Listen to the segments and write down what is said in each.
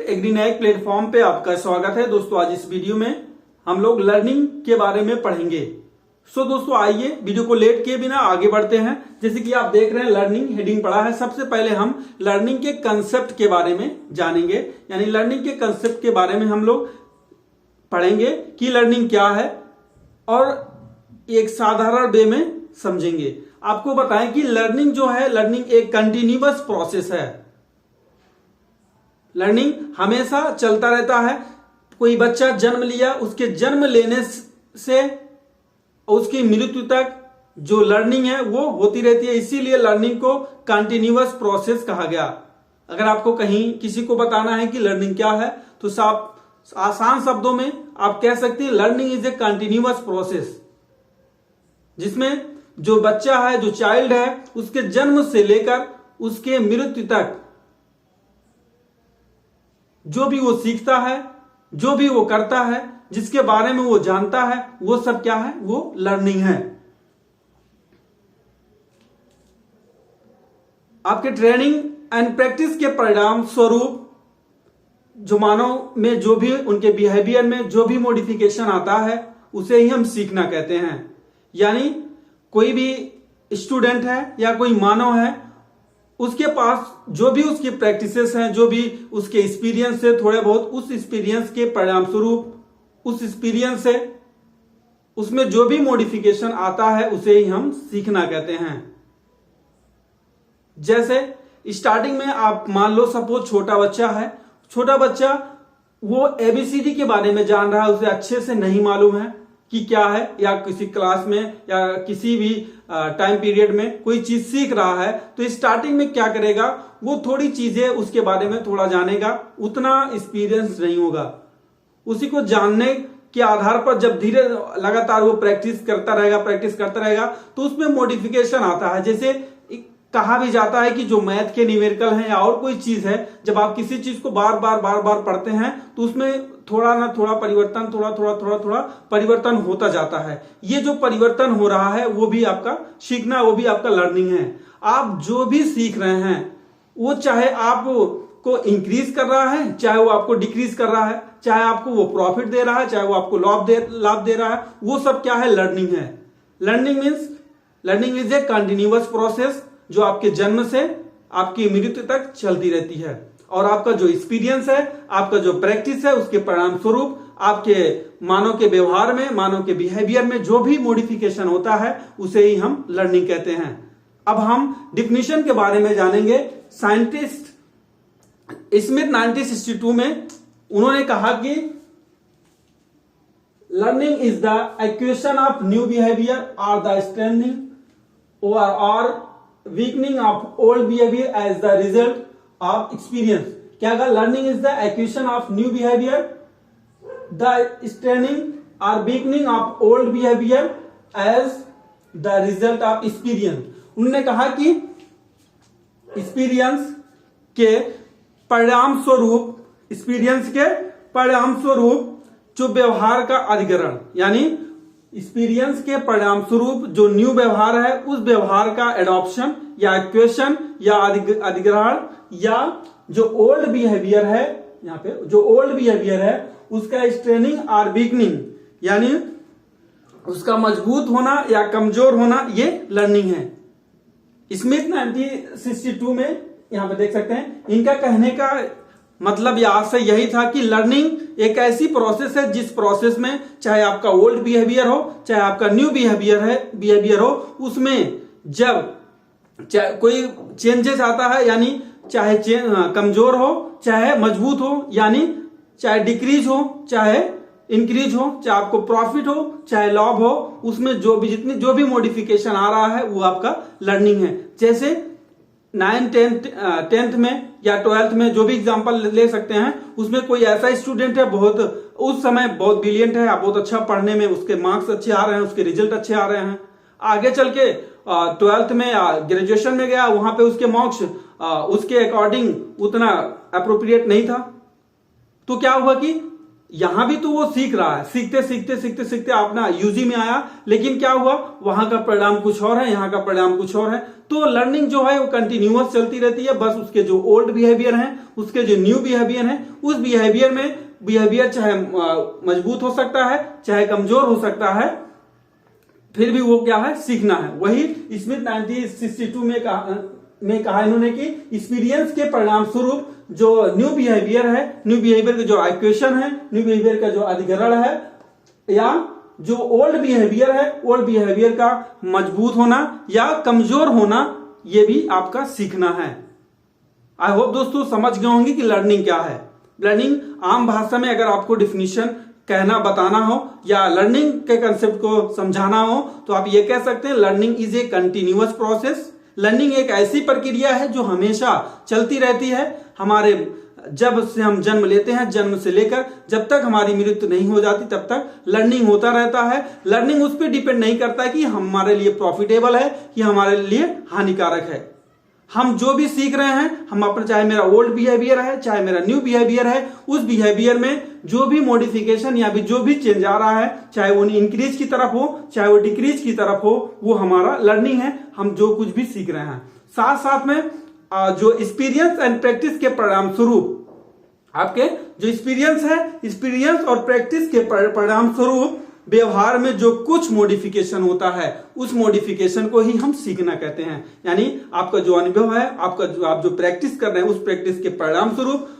एग्रीनैक platform पे आपका स्वागत है। दोस्तों आज इस वीडियो में हम लोग लर्निंग के बारे में पढ़ेंगे। दोस्तों आइए वीडियो को लेट किए बिना आगे बढ़ते हैं। जैसे कि आप देख रहे हैं लर्निंग हेडिंग पढ़ा है। सबसे पहले हम लर्निंग के कंसेप्ट के बारे में जानेंगे, यानी लर्निंग के कंसेप्ट के बारे में हम लोग पढ़ेंगे कि लर्निंग क्या है और एक साधारण वे में समझेंगे। आपको बताएं कि लर्निंग जो है, लर्निंग एक कंटिन्यूअस प्रोसेस है। लर्निंग हमेशा चलता रहता है। कोई बच्चा जन्म लिया, उसके जन्म लेने से उसकी मृत्यु तक जो लर्निंग है वो होती रहती है। इसीलिए लर्निंग को कंटिन्यूअस प्रोसेस कहा गया। अगर आपको कहीं किसी को बताना है कि लर्निंग क्या है तो आसान शब्दों में आप कह सकते हैं learning is a continuous process, जिसमें जो बच्चा है, जो चाइल्ड है, उसके जन्म से लेकर उसके मृत्यु तक जो भी वो सीखता है, जो भी वो करता है, जिसके बारे में वो जानता है, वो सब क्या है? वो लर्निंग है। आपके ट्रेनिंग एंड प्रैक्टिस के परिणाम स्वरूप जो मानव में जो भी उनके बिहेवियर में जो भी मॉडिफिकेशन आता है उसे ही हम सीखना कहते हैं। यानी कोई भी स्टूडेंट है या कोई मानव है, उसके पास जो भी उसकी प्रैक्टिसेस हैं, जो भी उसके एक्सपीरियंस है, थोड़े बहुत उस एक्सपीरियंस के परिणाम स्वरूप उस एक्सपीरियंस से उसमें जो भी मॉडिफिकेशन आता है उसे ही हम सीखना कहते हैं। जैसे स्टार्टिंग में आप मान लो सपोज छोटा बच्चा है, छोटा बच्चा वो एबीसीडी के बारे में जान रहा है, उसे अच्छे से नहीं मालूम है कि क्या है, या किसी क्लास में या किसी भी टाइम पीरियड में कोई चीज सीख रहा है तो स्टार्टिंग में क्या करेगा, वो थोड़ी चीजें उसके बारे में थोड़ा जानेगा, उतना एक्सपीरियंस नहीं होगा। उसी को जानने के आधार पर जब धीरे लगातार वो प्रैक्टिस करता रहेगा तो उसमें मॉडिफिकेशन आता है। जैसे कहा भी जाता है कि जो मैथ के न्यूमेरिकल है या और कोई चीज है, जब आप किसी चीज को बार बार पढ़ते हैं तो उसमें थोड़ा ना थोड़ा परिवर्तन थोड़ा परिवर्तन होता जाता है। ये जो परिवर्तन हो रहा है वो भी आपका सीखना, वो भी आपका लर्निंग है। आप जो भी सीख रहे हैं वो चाहे आपको इंक्रीज कर रहा है, चाहे वो आपको डिक्रीज कर रहा है, चाहे आपको वो प्रॉफिट दे रहा है, चाहे वो आपको लाभ दे रहा है, वो सब क्या है? लर्निंग है। Learning is a continuous process जो आपके जन्म से आपकी मृत्यु तक चलती रहती है। और आपका जो एक्सपीरियंस है, आपका जो प्रैक्टिस है, उसके परिणाम स्वरूप आपके मानव के व्यवहार में, मानव के बिहेवियर में जो भी मॉडिफिकेशन होता है उसे ही हम लर्निंग कहते हैं। अब हम डिफिनीशन के बारे में जानेंगे। साइंटिस्ट स्मिथ 1962 में उन्होंने कहा कि learning is the acquisition of new behaviour और द स्ट्रेंथनिंग और weakening of old behaviour as the result of experience. क्या कहा? Learning is the acquisition of new behaviour, the strengthening और weakening of old behaviour as the result of experience. उन्होंने कहा कि experience के परिणाम स्वरूप जो व्यवहार का अधिग्रहण, यानी एक्सपीरियंस के परिणाम स्वरूप जो न्यू व्यवहार है उस व्यवहार का एडॉप्शन या एक्वेशन या अधिग्रहण, या जो ओल्ड बिहेवियर है, यहाँ पे जो ओल्ड बिहेवियर है उसका स्ट्रेनिंग और वीकनिंग, यानी उसका मजबूत होना या कमजोर होना, ये लर्निंग है। स्मिथ 1962 में यहां पे देख सकते हैं, इनका कहने का मतलब या आशय यही था कि लर्निंग एक ऐसी प्रोसेस है जिस प्रोसेस में चाहे आपका ओल्ड बिहेवियर हो, चाहे आपका न्यू बिहेवियर हो, उसमें जब चाहे कोई चेंजेस आता है, यानी चाहे कमजोर हो चाहे मजबूत हो, यानी चाहे डिक्रीज हो चाहे इंक्रीज हो, चाहे आपको प्रॉफिट हो चाहे लॉस हो, उसमें जो भी मॉडिफिकेशन आ रहा है वो आपका लर्निंग है। जैसे 9th 10th में या 12th में जो भी एग्जांपल ले सकते हैं, उसमें कोई ऐसा स्टूडेंट है बहुत उस समय बहुत ब्रिलियंट है, बहुत अच्छा पढ़ने में उसके मार्क्स अच्छे आ रहे हैं, उसके रिजल्ट अच्छे आ रहे हैं। आगे चल के 12th में या ग्रेजुएशन में गया, वहां पे उसके मार्क्स उसके अकॉर्डिंग उतना अप्रोप्रिएट नहीं था, तो क्या हुआ कि यहां भी तो वो सीख रहा है, सीखते सीखते सीखते सीखते अपना यूजी में आया, लेकिन क्या हुआ, वहां का परिणाम कुछ और है, यहाँ का परिणाम कुछ और है। तो लर्निंग जो है वो कंटिन्यूअस चलती रहती है, बस उसके जो ओल्ड बिहेवियर हैं, उसके जो न्यू बिहेवियर हैं, उस बिहेवियर चाहे मजबूत हो सकता है, चाहे कमजोर हो सकता है, फिर भी वो क्या है, सीखना है। वही स्मिथ 1962 में कहा इन्होंने कि एक्सपीरियंस के परिणाम स्वरूप जो न्यू बिहेवियर है, न्यू बिहेवियर का जो इक्वेशन है, न्यू बिहेवियर का जो अधिकरण है, या जो ओल्ड बिहेवियर है, ओल्ड बिहेवियर का मजबूत होना या कमजोर होना, ये भी आपका सीखना है। आई होप दोस्तों समझ गए होंगे कि लर्निंग क्या है। लर्निंग आम भाषा में अगर आपको डिफिनीशन कहना बताना हो या लर्निंग के कंसेप्ट को समझाना हो तो आप ये कह सकते हैं, learning is a continuous process. Learning एक ऐसी प्रक्रिया है जो हमेशा चलती रहती है। हमारे जब से हम जन्म लेते हैं, जन्म से लेकर जब तक हमारी मृत्यु नहीं हो जाती, तब तक लर्निंग होता रहता है। लर्निंग उस पर डिपेंड नहीं करता है कि हमारे लिए प्रॉफिटेबल है कि हमारे लिए हानिकारक है। हम जो भी सीख रहे हैं, हम अपना, चाहे मेरा ओल्ड बिहेवियर है, चाहे मेरा न्यू बिहेवियर है, उस बिहेवियर में जो भी मॉडिफिकेशन या भी जो भी चेंज आ रहा है, चाहे वो इंक्रीज की तरफ हो, चाहे वो डिक्रीज की तरफ हो, वो हमारा लर्निंग है। हम जो कुछ भी सीख रहे हैं, साथ साथ में जो एक्सपीरियंस एंड प्रैक्टिस के परिणाम स्वरूप, आपके जो एक्सपीरियंस है, एक्सपीरियंस और प्रैक्टिस के परिणाम स्वरूप व्यवहार में जो कुछ मॉडिफिकेशन होता है, उस मॉडिफिकेशन को ही हम सीखना कहते हैं। यानी आपका जो अनुभव है, आपका जो आप जो प्रैक्टिस कर रहे हैं, उस प्रैक्टिस के परिणाम स्वरूप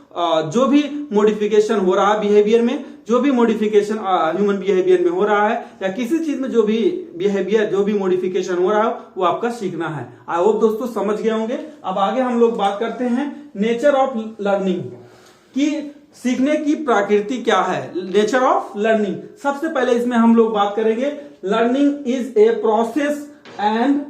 जो भी मॉडिफिकेशन हो रहा है बिहेवियर में, जो भी मॉडिफिकेशन ह्यूमन बिहेवियर में हो रहा है, या किसी चीज में जो भी बिहेवियर, जो भी मॉडिफिकेशन हो रहा है, वो आपका सीखना है। आई होप दोस्तों समझ गए होंगे। अब आगे हम लोग बात करते हैं नेचर ऑफ लर्निंग की, सीखने की प्रकृति क्या है, नेचर ऑफ लर्निंग। सबसे पहले इसमें हम लोग बात करेंगे, learning is a process and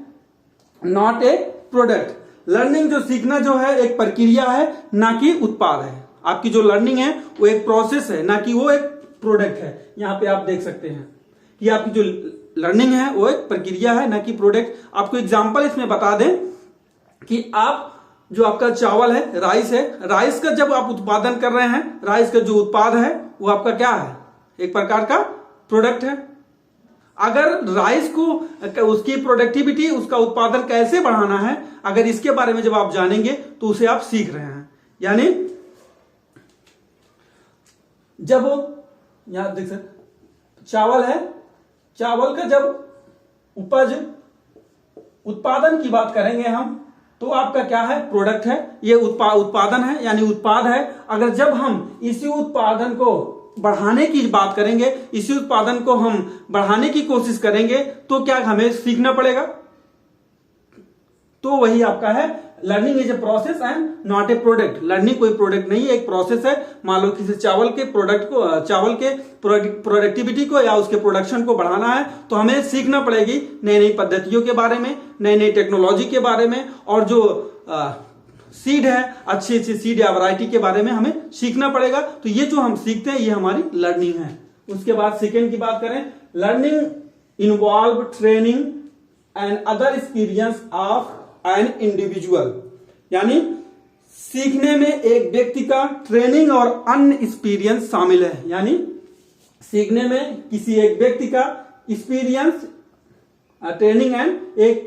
not a product. Learning जो सीखना जो है एक प्रक्रिया है, ना कि उत्पाद है। आपकी जो लर्निंग है वो एक प्रोसेस है, ना कि वो एक प्रोडक्ट है। यहां पे आप देख सकते हैं कि आपकी जो लर्निंग है वो एक प्रक्रिया है, ना कि प्रोडक्ट। आपको एग्जांपल इसमें बता दें कि आप जो आपका चावल है, राइस है, राइस का जब आप उत्पादन कर रहे हैं, राइस का जो उत्पाद है वो आपका क्या है, एक प्रकार का प्रोडक्ट है। अगर राइस को, उसकी प्रोडक्टिविटी, उसका उत्पादन कैसे बढ़ाना है, अगर इसके बारे में जब आप जानेंगे तो उसे आप सीख रहे हैं। यानी जब यहां देख सकते, चावल है, चावल का जब उपज, उत्पादन की बात करेंगे हम, तो आपका क्या है, प्रोडक्ट है, ये उत्पादन है, यानी उत्पाद है। अगर जब हम इसी उत्पादन को बढ़ाने की बात करेंगे, इसी उत्पादन को हम बढ़ाने की कोशिश करेंगे, तो क्या हमें सीखना पड़ेगा। तो वही आपका है, learning is a process and not a product. Learning कोई प्रोडक्ट नहीं है, एक प्रोसेस है। मान लो किसी चावल के प्रोडक्ट को, चावल के प्रोडक्टिविटी को या उसके प्रोडक्शन को बढ़ाना है, तो हमें सीखना पड़ेगी नई नई पद्धतियों के बारे में, नई नई टेक्नोलॉजी के बारे में, और जो सीड है, अच्छी अच्छी सीड या वैरायटी के बारे में हमें सीखना पड़ेगा। तो ये जो हम सीखते हैं, ये हमारी लर्निंग है। उसके बाद सेकेंड की बात करें, learning involve training and other experience of an individual. यानी सीखने में एक व्यक्ति का ट्रेनिंग और अन्य एक्सपीरियंस शामिल है। यानी सीखने में किसी एक व्यक्ति का एक्सपीरियंस, ट्रेनिंग एंड एक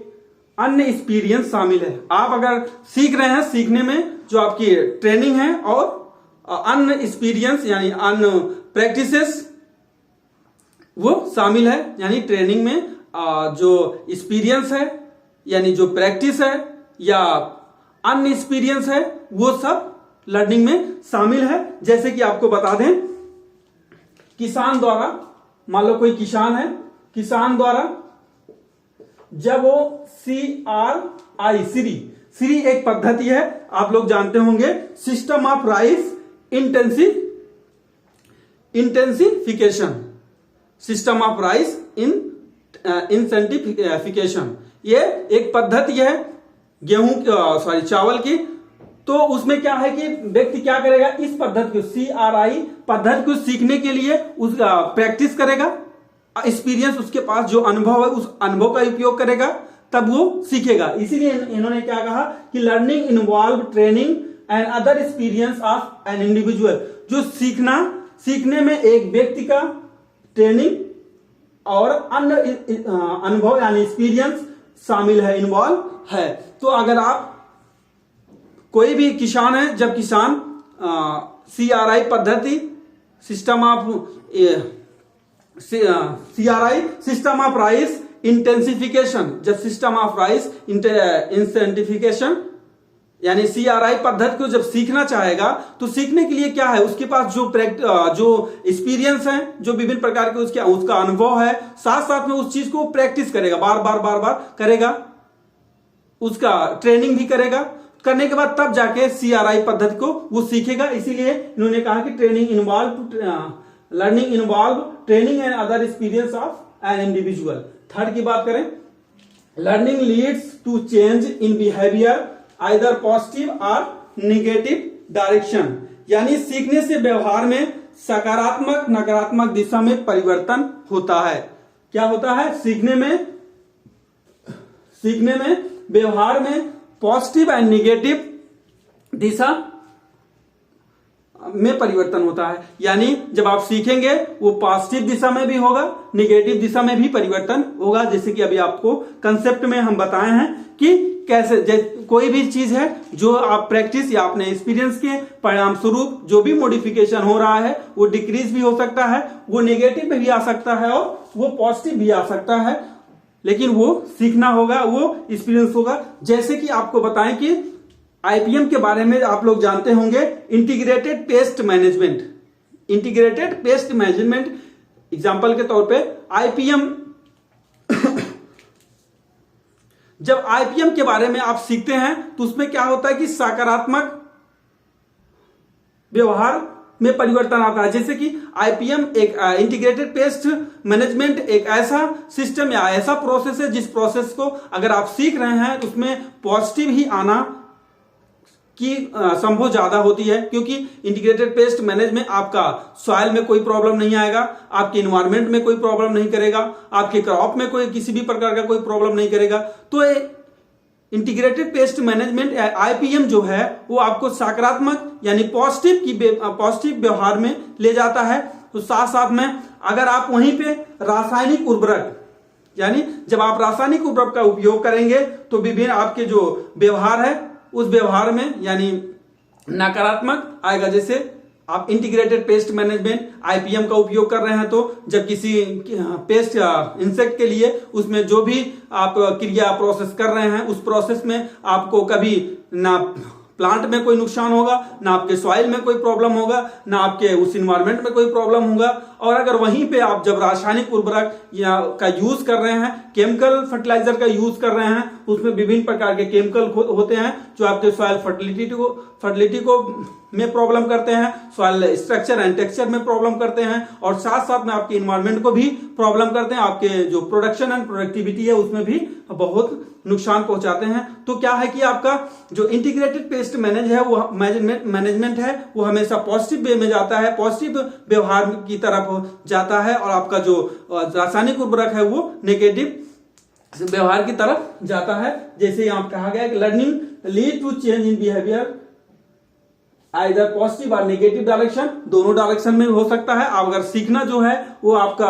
अन्य एक्सपीरियंस शामिल है। आप अगर सीख रहे हैं, सीखने में जो आपकी ट्रेनिंग है और अन्य एक्सपीरियंस यानी अन्य प्रैक्टिसेस वो शामिल है। यानी ट्रेनिंग में जो एक्सपीरियंस है, यानी जो प्रैक्टिस है या अन्य एक्सपीरियंस है, वो सब लर्निंग में शामिल है। जैसे कि आपको बता दें, किसान द्वारा, मान लो कोई किसान है, किसान द्वारा जब वो CRI, सीरी एक पद्धति है, आप लोग जानते होंगे, system of rice intensification, system of rice intensification, ये एक पद्धति है गेहूं, चावल की। तो उसमें क्या है कि व्यक्ति क्या करेगा, इस पद्धति को, CRI पद्धति को सीखने के लिए उसका प्रैक्टिस करेगा, एक्सपीरियंस, उसके पास जो अनुभव है उस अनुभव का उपयोग करेगा, तब वो सीखेगा। इसीलिए इन्होंने क्या कहा कि learning involve training and other experience of an individual. जो सीखने में एक व्यक्ति का ट्रेनिंग और अन्य अनुभव यानी एक्सपीरियंस शामिल है, इन्वॉल्व है। तो अगर आप कोई भी किसान है, जब किसान CRI पद्धति सिस्टम ऑफ राइस इंटेंसिफिकेशन, जब सिस्टम ऑफ राइस इंसेंटिफिकेशन यानी CRI पद्धति को जब सीखना चाहेगा तो सीखने के लिए क्या है, उसके पास जो एक्सपीरियंस है, जो विभिन्न प्रकार के उसका अनुभव है, साथ साथ में उस चीज को प्रैक्टिस करेगा, बार बार करेगा, उसका ट्रेनिंग भी करेगा। करने के बाद तब जाके CRI पद्धति को वो सीखेगा। इसीलिए इन्होंने कहा कि learning involve training and other experience of an individual. Third की बात करें, learning leads to change in behaviour either positive और निगेटिव डायरेक्शन, यानी सीखने से व्यवहार में सकारात्मक नकारात्मक दिशा में परिवर्तन होता है। क्या होता है, सीखने में व्यवहार में पॉजिटिव एंड निगेटिव दिशा में परिवर्तन होता है। यानी जब आप सीखेंगे वो पॉजिटिव दिशा में भी होगा, निगेटिव दिशा में भी परिवर्तन होगा। जैसे कि अभी आपको कंसेप्ट में हम बताए हैं कि कैसे कोई भी चीज है जो आप प्रैक्टिस या अपने एक्सपीरियंस के परिणाम स्वरूप जो भी मॉडिफिकेशन हो रहा है वो डिक्रीज भी हो सकता है, वो नेगेटिव में भी आ सकता है और वो पॉजिटिव भी आ सकता है, लेकिन वो सीखना होगा, वो एक्सपीरियंस होगा। जैसे कि आपको बताएं कि IPM के बारे में आप लोग जानते होंगे, इंटीग्रेटेड पेस्ट मैनेजमेंट एग्जांपल के तौर पे IPM जब IPM के बारे में आप सीखते हैं तो उसमें क्या होता है कि सकारात्मक व्यवहार में परिवर्तन आता है। जैसे कि IPM एक इंटीग्रेटेड पेस्ट मैनेजमेंट एक ऐसा सिस्टम या ऐसा प्रोसेस है जिस प्रोसेस को अगर आप सीख रहे हैं तो उसमें पॉजिटिव ही आना की संभव ज्यादा होती है, क्योंकि इंटीग्रेटेड पेस्ट मैनेजमेंट आपका सॉइल में कोई प्रॉब्लम नहीं आएगा, आपके इन्वायरमेंट में कोई प्रॉब्लम नहीं करेगा, आपके क्रॉप में कोई किसी भी प्रकार का कोई प्रॉब्लम नहीं करेगा। तो इंटीग्रेटेड पेस्ट मैनेजमेंट IPM जो है वो आपको सकारात्मक यानी पॉजिटिव व्यवहार में ले जाता है। तो साथ साथ में अगर आप वहीं पे रासायनिक उर्वरक यानी जब आप रासायनिक उर्वरक का उपयोग करेंगे तो विभिन्न आपके जो व्यवहार है उस व्यवहार में यानी नकारात्मक आएगा। जैसे आप इंटीग्रेटेड पेस्ट मैनेजमेंट IPM का उपयोग कर रहे हैं तो जब किसी पेस्ट या इंसेक्ट के लिए उसमें जो भी आप क्रिया प्रोसेस कर रहे हैं उस प्रोसेस में आपको कभी ना प्लांट में कोई नुकसान होगा, ना आपके सॉइल में कोई प्रॉब्लम होगा, ना आपके उस इन्वायरमेंट में कोई प्रॉब्लम होगा। और अगर वहीं पे आप जब रासायनिक उर्वरक या का यूज कर रहे हैं, केमिकल फर्टिलाइजर का यूज कर रहे हैं, उसमें विभिन्न प्रकार के केमिकल होते हैं जो आपके सॉइल फर्टिलिटी को में प्रॉब्लम करते हैं, सॉइल स्ट्रक्चर एंड टेक्सचर में प्रॉब्लम करते हैं और साथ साथ में आपके इन्वायरमेंट को भी प्रॉब्लम करते हैं, आपके जो प्रोडक्शन एंड प्रोडक्टिविटी है उसमें भी बहुत नुकसान पहुंचाते हैं। तो क्या है कि आपका जो इंटीग्रेटेड पेस्ट मैनेजमेंट है वो हमेशा पॉजिटिव वे में जाता है, पॉजिटिव व्यवहार की तरफ जाता है और आपका जो रासायनिक उर्वरक है वो नेगेटिव व्यवहार की तरफ जाता है। जैसे यहाँ कहा गया कि learning lead to change in behaviour either positive और नेगेटिव डायरेक्शन, दोनों डायरेक्शन में हो सकता है। अब अगर सीखना जो है वो आपका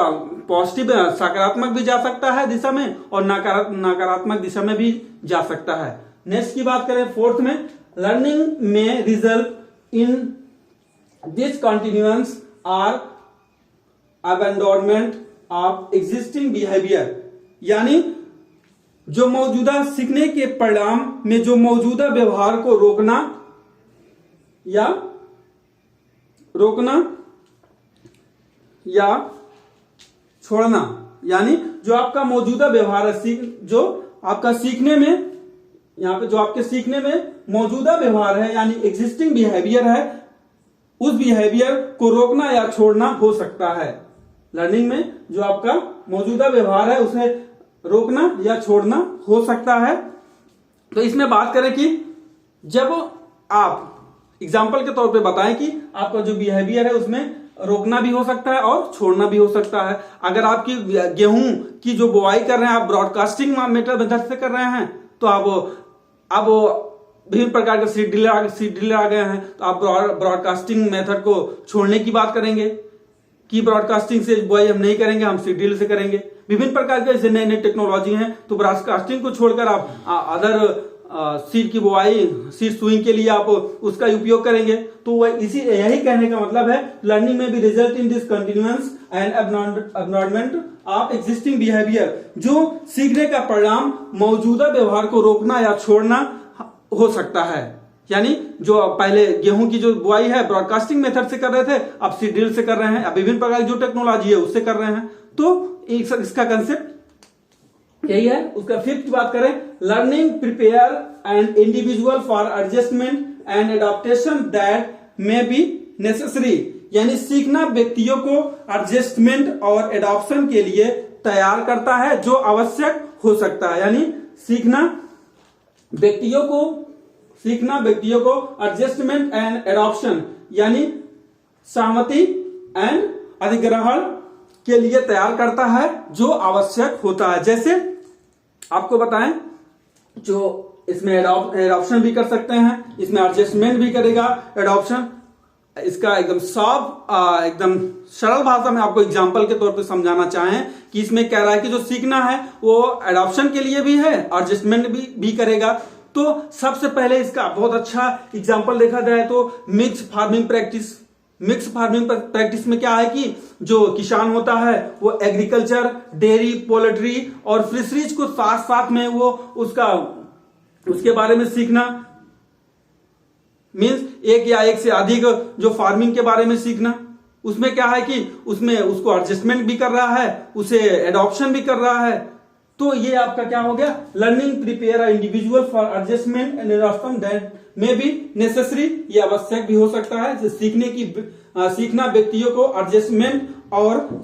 पॉजिटिव सकारात्मक भी जा सकता है दिशा में और नकारात्मक दिशा में भी जा सकता है। नेक्स्ट की बात करें फोर्थ में, लर्निंग में result in this continuance or abandonment of existing behaviour, यानी जो मौजूदा सीखने के परिणाम में जो मौजूदा व्यवहार को रोकना या छोड़ना, यानी जो आपका मौजूदा व्यवहार है, जो आपका सीखने में यहां पे जो आपके सीखने में मौजूदा व्यवहार है यानी एग्जिस्टिंग बिहेवियर है, उस बिहेवियर को रोकना या छोड़ना हो सकता है। लर्निंग में जो आपका मौजूदा व्यवहार है उसे रोकना या छोड़ना हो सकता है। तो इसमें बात करें कि जब आप एग्जाम्पल के तौर पे बताएं कि आपका जो बिहेवियर है उसमें रोकना भी हो सकता है और छोड़ना भी हो सकता है। अगर आपकी गेहूं की जो बुआई कर रहे हैं आप ब्रॉडकास्टिंग मेथड से कर रहे हैं तो अब विभिन्न प्रकार के सीड ड्रिलर आ गए हैं, तो आप ब्रॉडकास्टिंग मेथड को छोड़ने की बात करेंगे कि ब्रॉडकास्टिंग से बुआई हम नहीं करेंगे, हम सीड ड्रिल से करेंगे। विभिन्न प्रकार के ऐसे नए नए टेक्नोलॉजी हैं, तो ब्रॉडकास्टिंग को छोड़कर आप अदर सीड की बुआई, सीड सुइंग के लिए आप उसका उपयोग करेंगे। तो वह यही कहने का मतलब है, लर्निंग में भी result in this continuous and abandonment of existing behaviour, जो सीखने का परिणाम मौजूदा व्यवहार को रोकना या छोड़ना हो सकता है। यानी जो पहले गेहूं की जो बुआई है ब्रॉडकास्टिंग मेथड से कर रहे थे, अब सीड ड्रिल से कर रहे हैं, अब विभिन्न प्रकार की जो टेक्नोलॉजी है उससे कर रहे हैं। तो इसका कंसेप्ट यही है। उसका फिफ्थ बात करें, learning prepare and individual for adjustment and adaptation that may be necessary, यानी सीखना व्यक्तियों को एडजस्टमेंट और एडॉप्शन के लिए तैयार करता है जो आवश्यक हो सकता है। यानी सीखना व्यक्तियों को एडजस्टमेंट एंड एडॉप्शन यानी सहमति एंड अधिग्रहण के लिए तैयार करता है जो आवश्यक होता है। जैसे आपको बताएं, जो इसमें एडॉप्शन भी कर सकते हैं, इसमें एडजस्टमेंट भी करेगा, एडॉप्शन। इसका एकदम साफ एकदम सरल भाषा में आपको एग्जांपल के तौर पे समझाना चाहें कि इसमें कह रहा है कि जो सीखना है वो एडॉप्शन के लिए भी है, एडजस्टमेंट भी करेगा। तो सबसे पहले इसका बहुत अच्छा एग्जांपल देखा जाए तो मिक्स फार्मिंग प्रैक्टिस में क्या है कि जो किसान होता है वो एग्रीकल्चर, डेयरी, पोल्ट्री और फिशरीज को साथ साथ में वो उसके बारे में सीखना, मीन्स एक या एक से अधिक जो फार्मिंग के बारे में सीखना। उसमें क्या है कि उसमें उसको एडजस्टमेंट भी कर रहा है, उसे एडॉप्शन भी कर रहा है। तो ये आपका क्या हो गया, learning prepare individual for adjustment and adoption that में भी नेसेसरी, ये आवश्यक भी हो सकता है। सीखना व्यक्तियों को एडजस्टमेंट और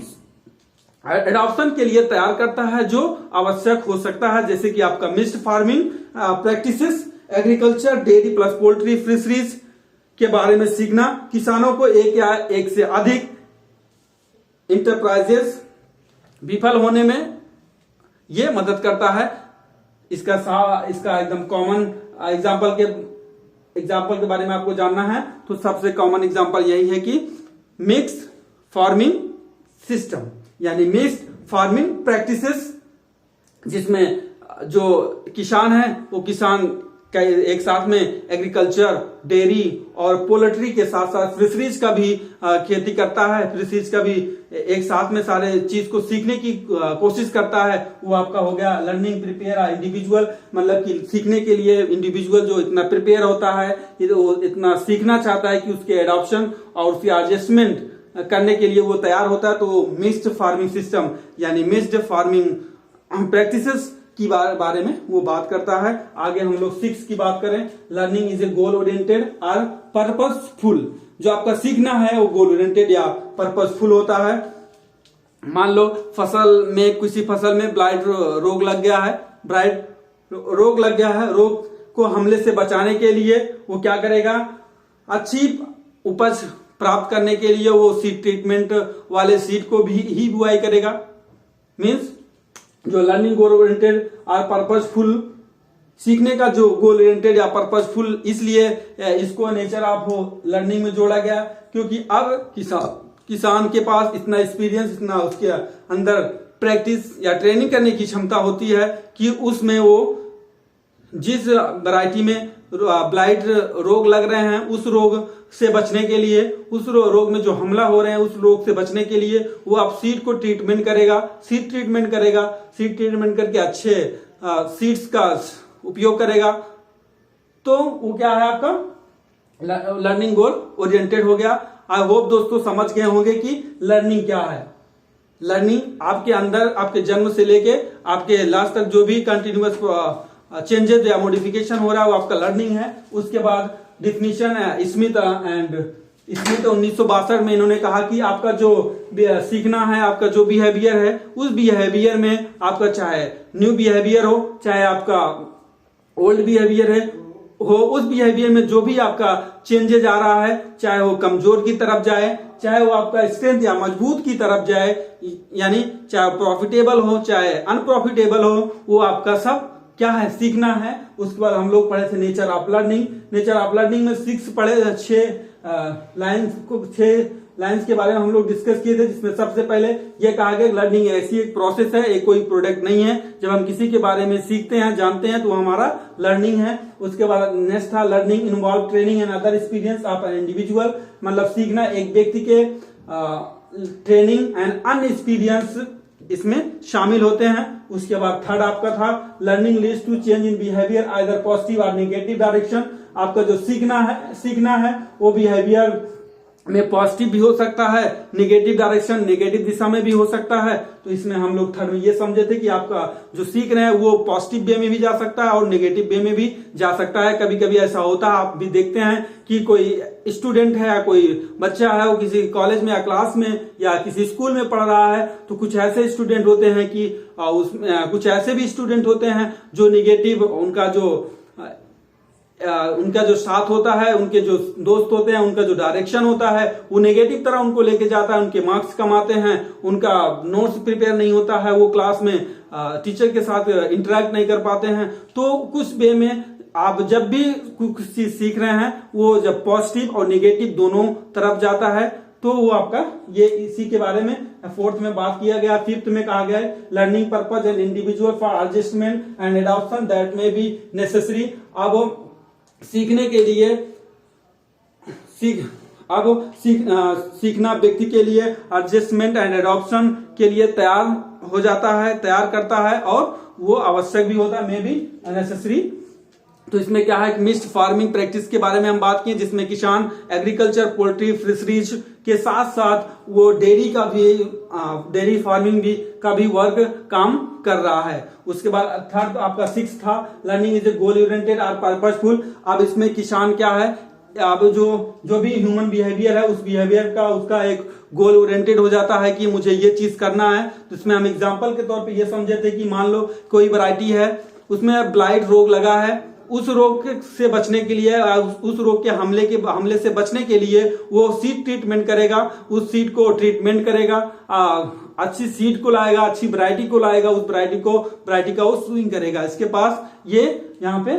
एडॉप्शन के लिए तैयार करता है जो आवश्यक हो सकता है। जैसे कि आपका mixed farming practices, agriculture, dairy plus poultry, fisheries के बारे में सीखना किसानों को एक या एक से अधिक इंटरप्राइजेस विफल होने में ये मदद करता है। इसका एकदम कॉमन एग्जाम्पल के बारे में आपको जानना है तो सबसे कॉमन एग्जाम्पल यही है कि मिक्स्ड फार्मिंग सिस्टम यानी मिक्स्ड फार्मिंग प्रैक्टिसेस, जिसमें जो किसान है वो किसान का एक साथ में एग्रीकल्चर, डेयरी और पोल्ट्री के साथ साथ फिशरीज का भी खेती करता है, फिशरीज का भी एक साथ में सारे चीज को सीखने की कोशिश करता है। वो आपका हो गया लर्निंग प्रिपेयर इंडिविजुअल, मतलब कि सीखने के लिए इंडिविजुअल जो इतना प्रिपेयर होता है, इतना सीखना चाहता है कि उसके एडॉप्शन और उसकी एडजस्टमेंट करने के लिए वो तैयार होता है। तो मिक्स्ड फार्मिंग सिस्टम यानी मिक्स्ड फार्मिंग प्रैक्टिसेस की बारे में वो बात करता है। आगे हम लोग 6 की बात करें, learning is a goal oriented और पर्पसफुल। जो आपका सीखना है वो गोल ओरिएंटेड या पर्पसफुल होता है। मान लो किसी फसल में ब्लाइट रोग लग गया है, रोग को हमले से बचाने के लिए वो क्या करेगा, अच्छी उपज प्राप्त करने के लिए वो सीड ट्रीटमेंट वाले सीड को भी ही बुआई करेगा। मीन्स जो लर्निंग गोल ओरिएंटेड और पर्पसफुल, सीखने का जो गोल ओरिएंटेड या पर्पसफुल, इसलिए इसको नेचर ऑफ लर्निंग में जोड़ा गया क्योंकि अब किसान के पास इतना एक्सपीरियंस, इतना उसके अंदर प्रैक्टिस या ट्रेनिंग करने की क्षमता होती है कि उसमें वो जिस वैरायटी में ब्लाइट रोग लग रहे हैं उस रोग से बचने के लिए, उस रोग में जो हमला हो रहे हैं उस रोग से बचने के लिए वो आप सीड को ट्रीटमेंट करेगा, सीड ट्रीटमेंट करके अच्छे सीड्स का उपयोग करेगा। तो वो क्या है आपका लर्निंग गोल ओरिएंटेड हो गया। आई होप दोस्तों समझ गए होंगे कि लर्निंग क्या है। लर्निंग आपके अंदर, आपके जन्म से लेके आपके लास्ट तक जो भी कंटिन्यूअस चेंजेस या मॉडिफिकेशन हो रहा है वो आपका लर्निंग है। उसके बाद डिफिनीशन है स्मिथ 1962 में इन्होंने कहा कि आपका जो सीखना है, आपका जो बिहेवियर है, उस बिहेवियर में आपका चाहे न्यू बिहेवियर हो, चाहे आपका ओल्ड बिहेवियर हो, उस बिहेवियर में जो भी आपका चेंजेज आ रहा है, चाहे वो कमजोर की तरफ जाए, चाहे वो आपका स्ट्रेंथ या मजबूत की तरफ जाए, यानी चाहे प्रॉफिटेबल हो चाहे अनप्रॉफिटेबल हो, वो आपका सब क्या है, सीखना है। उसके बाद हम लोग पढ़े थे nature of learning. Nature of learning में 6 पढ़े, 6 लाइन्स के बारे में हम लोग डिस्कस किए थे, जिसमें सबसे पहले ये कहा गया लर्निंग ऐसी एक प्रोसेस है, एक कोई प्रोडक्ट नहीं है। जब हम किसी के बारे में सीखते हैं, जानते हैं, तो हमारा लर्निंग है। उसके बाद नेक्स्ट था learning involve training and other experience of an individual, मतलब सीखना एक व्यक्ति के ट्रेनिंग एंड अनएक्सपीरियंस इसमें शामिल होते हैं। उसके बाद थर्ड आपका था learning leads to change in behaviour either positive और नेगेटिव डायरेक्शन। आपका जो सीखना है वो बिहेवियर में पॉजिटिव भी हो सकता है, नेगेटिव डायरेक्शन नेगेटिव दिशा में भी हो सकता है। तो इसमें हम लोग थर्ड में ये समझे थे कि आपका जो सीख रहे हैं वो पॉजिटिव वे में भी जा सकता है और नेगेटिव वे में भी जा सकता है। कभी कभी ऐसा होता है, आप भी देखते हैं कि कोई स्टूडेंट है या कोई बच्चा है, वो किसी कॉलेज में या क्लास में या किसी स्कूल में पढ़ रहा है, तो कुछ ऐसे स्टूडेंट होते हैं कि कुछ ऐसे भी स्टूडेंट होते हैं जो निगेटिव, उनका जो साथ होता है, उनके जो दोस्त होते हैं, उनका जो डायरेक्शन होता है वो नेगेटिव तरह उनको लेके जाता है, उनके मार्क्स कम आते हैं, उनका नोट्स प्रिपेयर नहीं होता है, वो क्लास में टीचर के साथ इंटरेक्ट नहीं कर पाते हैं। तो कुछ वे में आप जब भी कुछ चीज सीख रहे हैं वो जब पॉजिटिव और नेगेटिव दोनों तरफ जाता है तो वो आपका ये इसी के बारे में फोर्थ में बात किया गया। फिफ्थ में कहा गया है learning purpose and individual for adjustment and adoption that may be necessary. अब सीखने के लिए सीखना व्यक्ति के लिए एडजस्टमेंट एंड एडॉप्शन के लिए तैयार करता है और वो आवश्यक भी होता है, मे बी नेसेसरी। तो इसमें क्या है, मिक्स्ड फार्मिंग प्रैक्टिस के बारे में हम बात किए, जिसमें किसान एग्रीकल्चर, पोल्ट्री, फिशरीज के साथ साथ वो डेयरी फार्मिंग का भी वर्क काम कर रहा है। उसके बाद थर्ड आपका 6 था learning is a goal oriented और पर्पसफुल। अब इसमें किसान क्या है, अब जो भी ह्यूमन बिहेवियर है उस बिहेवियर का उसका एक गोल ओरिएंटेड हो जाता है कि मुझे ये चीज करना है। तो इसमें हम एग्जांपल के तौर पे ये समझे थे कि मान लो कोई वैरायटी है, उसमें ब्लाइट रोग लगा है, उस रोग से बचने के लिए, उस रोग के हमले से बचने के लिए वो सीड ट्रीटमेंट करेगा, उस सीड को ट्रीटमेंट करेगा, अच्छी सीड को लाएगा, अच्छी वैरायटी को लाएगा, उस वैरायटी का वो स्विंग करेगा। इसके पास ये यहाँ पे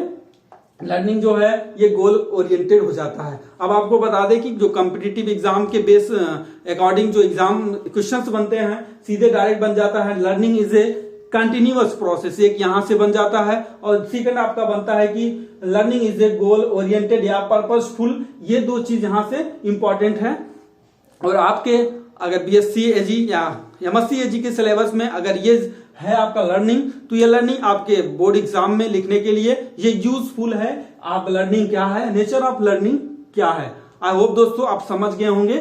लर्निंग जो है ये गोल ओरिएंटेड हो जाता है। अब आपको बता दें कि जो कॉम्पिटिटिव एग्जाम के बेस अकॉर्डिंग जो एग्जाम क्वेश्चंस बनते हैं सीधे डायरेक्ट बन जाता है learning is a continuous process, एक यहां से बन जाता है। और सेकंड आपका बनता है कि learning is a goal oriented या पर्पसफुल। ये दो चीज यहां से इंपॉर्टेंट है। और आपके अगर बीएससी एजी या एमएससी एजी के सिलेबस में अगर ये है आपका लर्निंग, तो ये लर्निंग आपके बोर्ड एग्जाम में लिखने के लिए ये यूजफुल है। आप लर्निंग क्या है, नेचर ऑफ लर्निंग क्या है। आई होप दोस्तों आप समझ गए होंगे।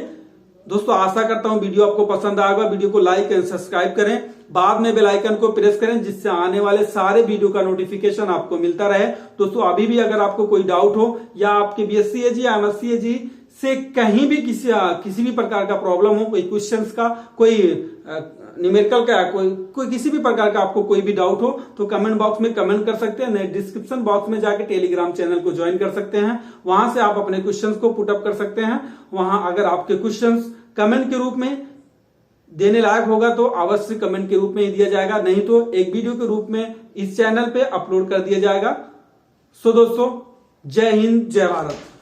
दोस्तों आशा करता हूं वीडियो आपको पसंद आएगा। वीडियो को लाइक एंड सब्सक्राइब करें, बाद में बेल आइकन को प्रेस करें जिससे आने वाले सारे वीडियो का नोटिफिकेशन आपको मिलता रहे। दोस्तों अभी भी अगर आपको कोई डाउट हो या आपके बीएससी एजी या एमएससी एजी से कहीं भी किसी भी प्रकार का प्रॉब्लम हो, कोई क्वेश्चंस का, कोई न्यूमेरिकल का, कोई किसी भी प्रकार का आपको कोई भी डाउट हो तो कमेंट बॉक्स में कमेंट कर सकते हैं। नहीं डिस्क्रिप्शन बॉक्स में जाके टेलीग्राम चैनल को ज्वाइन कर सकते हैं, वहां से आप अपने क्वेश्चंस को पुट अप कर सकते हैं। वहां अगर आपके क्वेश्चंस कमेंट के रूप में देने लायक होगा तो अवश्य कमेंट के रूप में ही दिया जाएगा, नहीं तो एक वीडियो के रूप में इस चैनल पे अपलोड कर दिया जाएगा। सो दोस्तों जय हिंद, जय भारत।